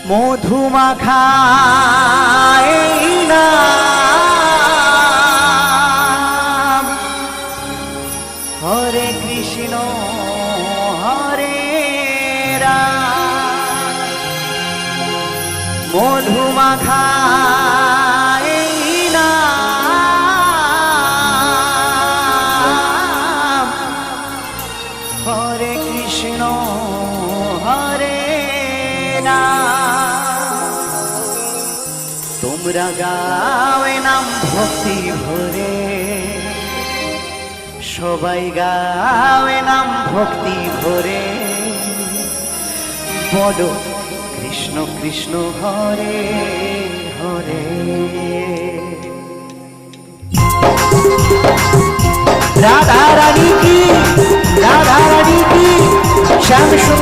মধুমাখা এই নাম হরে কৃষ্ণ হরে রাম। মধুমাখা এই নাম হরে কৃষ্ণ হরে রাম। তোমরা গাও এ নাম ভক্তি ভরে, সবাই গাও এ নাম ভক্তি ভরে, বলো কৃষ্ণ কৃষ্ণ হরে হরে। রাধা রানী কি, রাধা রানী কি, শ্যাম